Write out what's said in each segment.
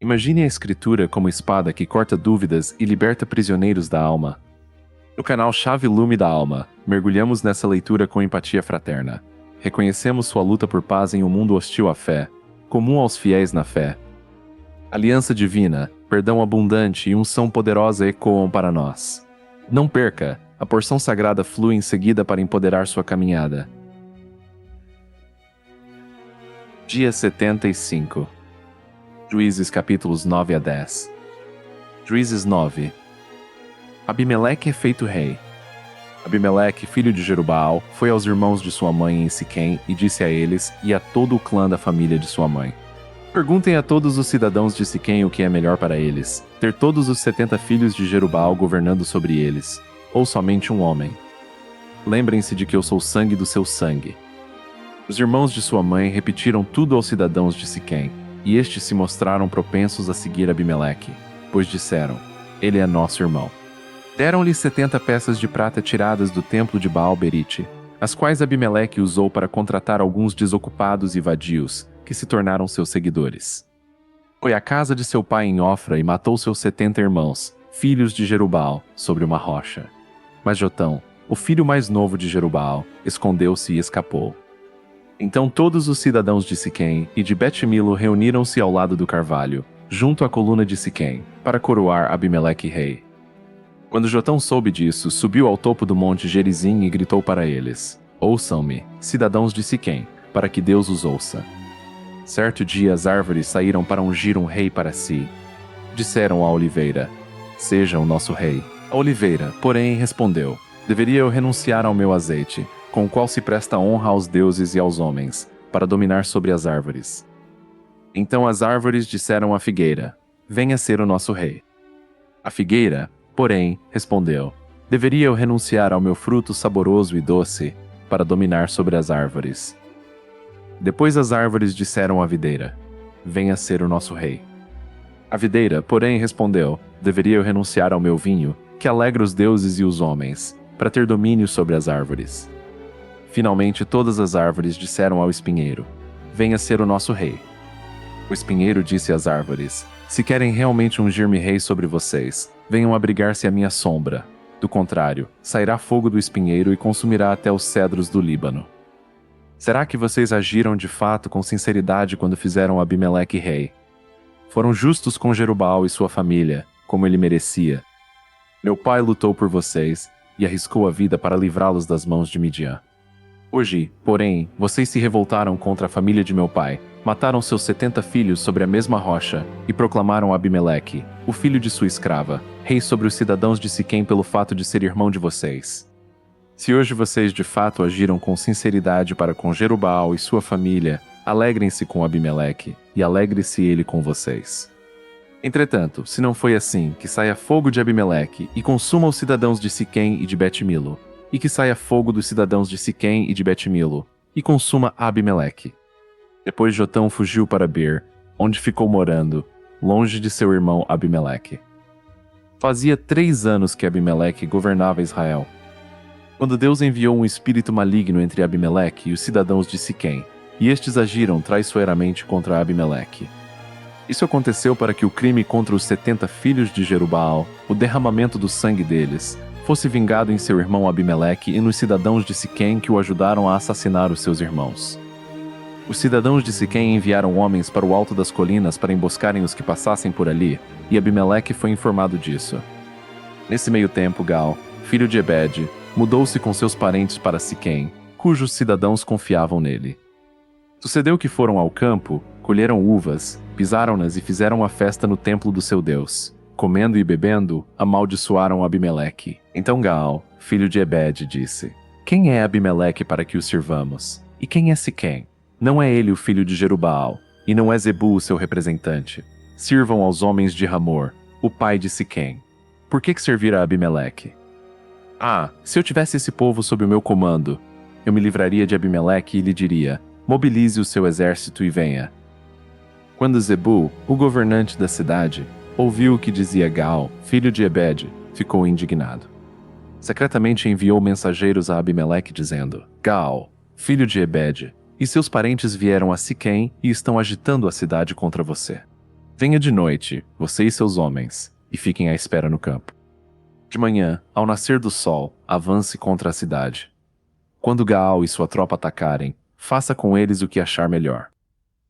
Imagine a Escritura como espada que corta dúvidas e liberta prisioneiros da alma. No canal Chave Lume da Alma, mergulhamos nessa leitura com empatia fraterna. Reconhecemos sua luta por paz em um mundo hostil à fé, comum aos fiéis na fé. Aliança divina, perdão abundante e unção poderosa ecoam para nós. Não perca, a porção sagrada flui em seguida para empoderar sua caminhada. Dia 75. Juízes capítulos 9 a 10. Juízes 9. Abimeleque é feito rei. Abimeleque, filho de Jerubbaal, foi aos irmãos de sua mãe em Siquém e disse a eles e a todo o clã da família de sua mãe: Perguntem a todos os cidadãos de Siquém o que é melhor para eles, ter todos os 70 filhos de Jerubbaal governando sobre eles, ou somente um homem. Lembrem-se de que eu sou sangue do seu sangue. Os irmãos de sua mãe repetiram tudo aos cidadãos de Siquém, e estes se mostraram propensos a seguir Abimeleque, pois disseram: Ele é nosso irmão. Deram-lhe 70 peças de prata tiradas do templo de Baal-Berite, as quais Abimeleque usou para contratar alguns desocupados e vadios, que se tornaram seus seguidores. Foi à casa de seu pai em Ofra e matou seus 70 irmãos, filhos de Jerubbaal, sobre uma rocha. Mas Jotão, o filho mais novo de Jerubbaal, escondeu-se e escapou. Então todos os cidadãos de Siquém e de Bet-Milo reuniram-se ao lado do carvalho, junto à coluna de Siquém, para coroar Abimeleque rei. Quando Jotão soube disso, subiu ao topo do monte Gerizim e gritou para eles: Ouçam-me, cidadãos de Siquém, para que Deus os ouça. Certo dia as árvores saíram para ungir um rei para si. Disseram à oliveira: Seja o nosso rei. A oliveira, porém, respondeu: Deveria eu renunciar ao meu azeite, com o qual se presta honra aos deuses e aos homens, para dominar sobre as árvores. Então as árvores disseram à figueira: Venha ser o nosso rei. A figueira, porém, respondeu: Deveria eu renunciar ao meu fruto saboroso e doce, para dominar sobre as árvores. Depois as árvores disseram à videira: Venha ser o nosso rei. A videira, porém, respondeu: Deveria eu renunciar ao meu vinho, que alegra os deuses e os homens, para ter domínio sobre as árvores. Finalmente todas as árvores disseram ao espinheiro: Venha ser o nosso rei. O espinheiro disse às árvores: Se querem realmente ungir-me rei sobre vocês, venham abrigar-se à minha sombra. Do contrário, sairá fogo do espinheiro e consumirá até os cedros do Líbano. Será que vocês agiram de fato com sinceridade quando fizeram Abimeleque rei? Foram justos com Jerubbaal e sua família, como ele merecia. Meu pai lutou por vocês e arriscou a vida para livrá-los das mãos de Midian. Hoje, porém, vocês se revoltaram contra a família de meu pai, mataram seus 70 filhos sobre a mesma rocha e proclamaram Abimeleque, o filho de sua escrava, rei sobre os cidadãos de Siquém pelo fato de ser irmão de vocês. Se hoje vocês de fato agiram com sinceridade para com Jerubbaal e sua família, alegrem-se com Abimeleque e alegre-se ele com vocês. Entretanto, se não foi assim, que saia fogo de Abimeleque e consuma os cidadãos de Siquém e de Bet-Milo, e que saia fogo dos cidadãos de Siquém e de Bet-Milo, e consuma Abimeleque. Depois Jotão fugiu para Beer, onde ficou morando, longe de seu irmão Abimeleque. Fazia 3 anos que Abimeleque governava Israel. Quando Deus enviou um espírito maligno entre Abimeleque e os cidadãos de Siquém, e estes agiram traiçoeiramente contra Abimeleque. Isso aconteceu para que o crime contra os 70 filhos de Jerubbaal, o derramamento do sangue deles, fosse vingado em seu irmão Abimeleque e nos cidadãos de Siquém que o ajudaram a assassinar os seus irmãos. Os cidadãos de Siquém enviaram homens para o alto das colinas para emboscarem os que passassem por ali, e Abimeleque foi informado disso. Nesse meio tempo, Gal, filho de Ebed, mudou-se com seus parentes para Siquém, cujos cidadãos confiavam nele. Sucedeu que foram ao campo, colheram uvas, pisaram-nas e fizeram uma festa no templo do seu Deus. Comendo e bebendo, amaldiçoaram Abimeleque. Então Gaal, filho de Ebed, disse: Quem é Abimeleque para que o sirvamos? E quem é Siquém? Não é ele o filho de Jerubbaal, e não é Zebu o seu representante. Sirvam aos homens de Ramor, o pai de Siquém. Por que servir a Abimeleque? Ah, se eu tivesse esse povo sob o meu comando, eu me livraria de Abimeleque e lhe diria: Mobilize o seu exército e venha. Quando Zebu, o governante da cidade, ouviu o que dizia Gaal, filho de Ebed, ficou indignado. Secretamente enviou mensageiros a Abimeleque dizendo: Gaal, filho de Ebed, e seus parentes vieram a Siquém e estão agitando a cidade contra você. Venha de noite, você e seus homens, e fiquem à espera no campo. De manhã, ao nascer do sol, avance contra a cidade. Quando Gaal e sua tropa atacarem, faça com eles o que achar melhor.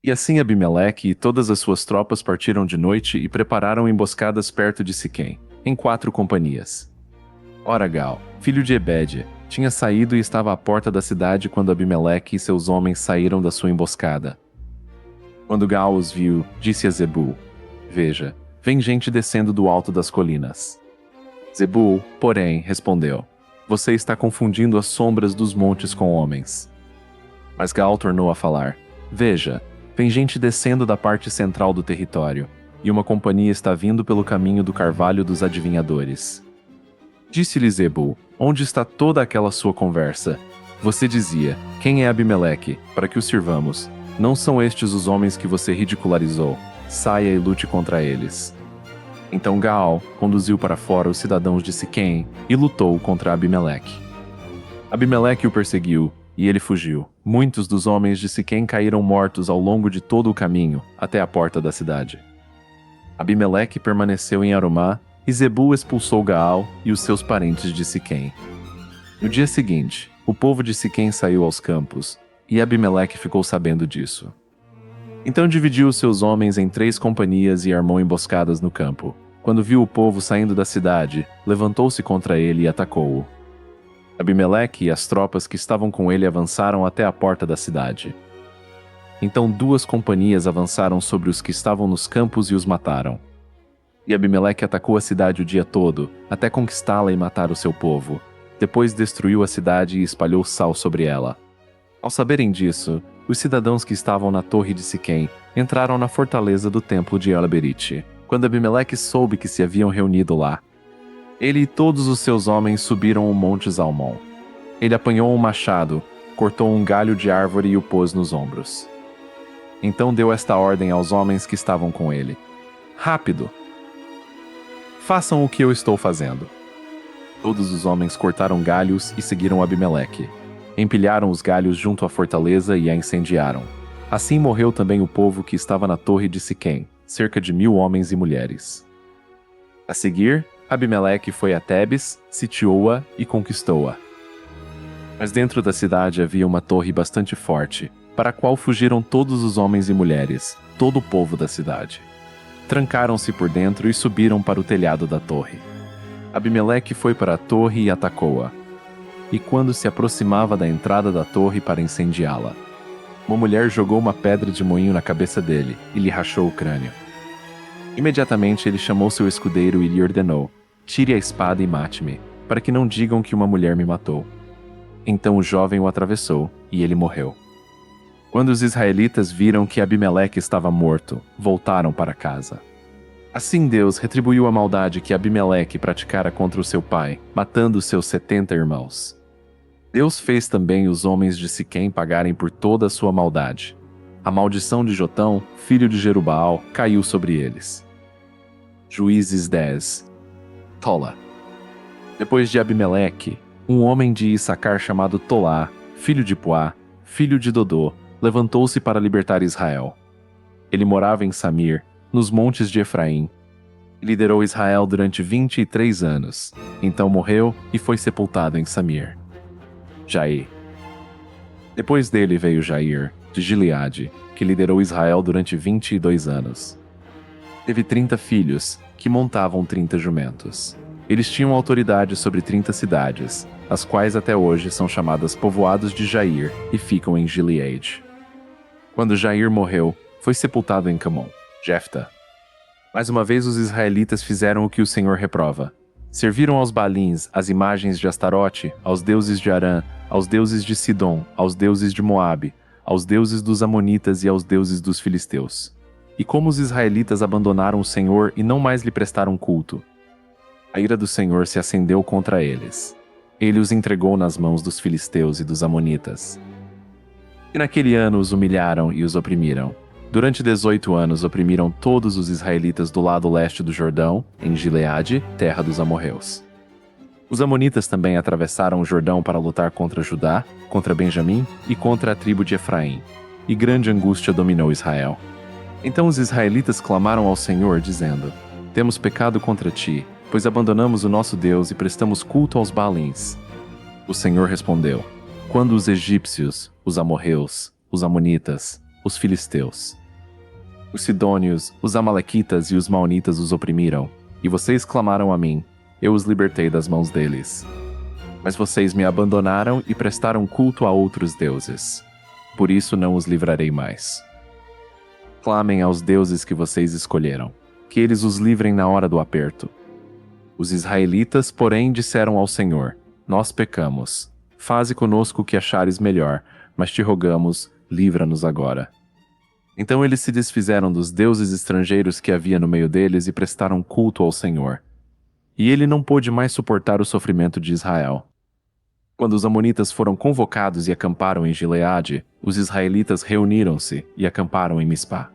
E assim Abimeleque e todas as suas tropas partiram de noite e prepararam emboscadas perto de Siquém, em 4 companhias. Ora Gaal, filho de Ebede, tinha saído e estava à porta da cidade quando Abimeleque e seus homens saíram da sua emboscada. Quando Gaal os viu, disse a Zebul: Veja, vem gente descendo do alto das colinas. Zebul, porém, respondeu: Você está confundindo as sombras dos montes com homens. Mas Gaal tornou a falar: Veja, vem gente descendo da parte central do território, e uma companhia está vindo pelo caminho do carvalho dos adivinhadores. Disse-lhe Zebul: Onde está toda aquela sua conversa? Você dizia: Quem é Abimeleque, para que o sirvamos? Não são estes os homens que você ridicularizou? Saia e lute contra eles. Então Gaal conduziu para fora os cidadãos de Siquém e lutou contra Abimeleque. Abimeleque o perseguiu, e ele fugiu. Muitos dos homens de Siquém caíram mortos ao longo de todo o caminho, até a porta da cidade. Abimeleque permaneceu em Arumá, e Zebul expulsou Gaal e os seus parentes de Siquém. No dia seguinte, o povo de Siquém saiu aos campos, e Abimeleque ficou sabendo disso. Então dividiu os seus homens em 3 companhias e armou emboscadas no campo. Quando viu o povo saindo da cidade, levantou-se contra ele e atacou-o. Abimeleque e as tropas que estavam com ele avançaram até a porta da cidade. Então 2 companhias avançaram sobre os que estavam nos campos e os mataram. E Abimeleque atacou a cidade o dia todo, até conquistá-la e matar o seu povo. Depois destruiu a cidade e espalhou sal sobre ela. Ao saberem disso, os cidadãos que estavam na torre de Siquém entraram na fortaleza do templo de El-Berite, quando Abimeleque soube que se haviam reunido lá. Ele e todos os seus homens subiram o monte Zalmon. Ele apanhou um machado, cortou um galho de árvore e o pôs nos ombros. Então deu esta ordem aos homens que estavam com ele: Rápido! Façam o que eu estou fazendo. Todos os homens cortaram galhos e seguiram Abimeleque. Empilharam os galhos junto à fortaleza e a incendiaram. Assim morreu também o povo que estava na torre de Siquém, cerca de 1000 homens e mulheres. A seguir, Abimeleque foi a Tebes, sitiou-a e conquistou-a. Mas dentro da cidade havia uma torre bastante forte, para a qual fugiram todos os homens e mulheres, todo o povo da cidade. Trancaram-se por dentro e subiram para o telhado da torre. Abimeleque foi para a torre e atacou-a. E quando se aproximava da entrada da torre para incendiá-la, uma mulher jogou uma pedra de moinho na cabeça dele e lhe rachou o crânio. Imediatamente ele chamou seu escudeiro e lhe ordenou: Tire a espada e mate-me, para que não digam que uma mulher me matou. Então o jovem o atravessou, e ele morreu. Quando os israelitas viram que Abimeleque estava morto, voltaram para casa. Assim Deus retribuiu a maldade que Abimeleque praticara contra o seu pai, matando seus 70 irmãos. Deus fez também os homens de Siquém pagarem por toda a sua maldade. A maldição de Jotão, filho de Jerubaal, caiu sobre eles. Juízes 10. Tola. Depois de Abimeleque, um homem de Issacar chamado Tolá, filho de Puá, filho de Dodô, levantou-se para libertar Israel. Ele morava em Samir, nos montes de Efraim. Liderou Israel durante 23 anos. Então morreu e foi sepultado em Samir. Jair. Depois dele veio Jair, de Gileade, que liderou Israel durante 22 anos. Teve 30 filhos, que montavam 30 jumentos. Eles tinham autoridade sobre 30 cidades, as quais até hoje são chamadas povoados de Jair e ficam em Gileade. Quando Jair morreu, foi sepultado em Camon, Jefta. Mais uma vez os israelitas fizeram o que o Senhor reprova. Serviram aos Baalins, às imagens de Astarote, aos deuses de Arã, aos deuses de Sidom, aos deuses de Moabe, aos deuses dos Amonitas e aos deuses dos Filisteus. E como os israelitas abandonaram o Senhor e não mais lhe prestaram culto, a ira do Senhor se acendeu contra eles. Ele os entregou nas mãos dos filisteus e dos amonitas. E naquele ano os humilharam e os oprimiram. Durante 18 anos oprimiram todos os israelitas do lado leste do Jordão, em Gileade, terra dos amorreus. Os amonitas também atravessaram o Jordão para lutar contra Judá, contra Benjamim e contra a tribo de Efraim. E grande angústia dominou Israel. Então os israelitas clamaram ao Senhor, dizendo: Temos pecado contra ti, pois abandonamos o nosso Deus e prestamos culto aos Baalins. O Senhor respondeu: Quando os egípcios, os amorreus, os amonitas, os filisteus, os sidônios, os amalequitas e os maonitas os oprimiram, e vocês clamaram a mim, eu os libertei das mãos deles. Mas vocês me abandonaram e prestaram culto a outros deuses. Por isso não os livrarei mais. Clamem aos deuses que vocês escolheram, que eles os livrem na hora do aperto. Os israelitas, porém, disseram ao Senhor: Nós pecamos. Faze conosco o que achares melhor, mas te rogamos, livra-nos agora. Então eles se desfizeram dos deuses estrangeiros que havia no meio deles e prestaram culto ao Senhor. E ele não pôde mais suportar o sofrimento de Israel. Quando os amonitas foram convocados e acamparam em Gileade, os israelitas reuniram-se e acamparam em Mispá.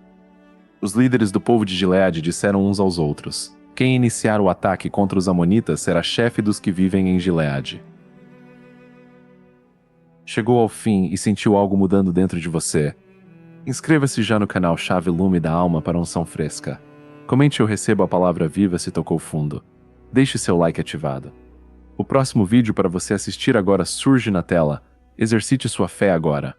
Os líderes do povo de Gileade disseram uns aos outros: Quem iniciar o ataque contra os amonitas será chefe dos que vivem em Gileade. Chegou ao fim e sentiu algo mudando dentro de você? Inscreva-se já no canal Chave Lume da Alma para unção fresca. Comente Eu Recebo a Palavra Viva se tocou fundo. Deixe seu like ativado. O próximo vídeo para você assistir agora surge na tela. Exercite sua fé agora.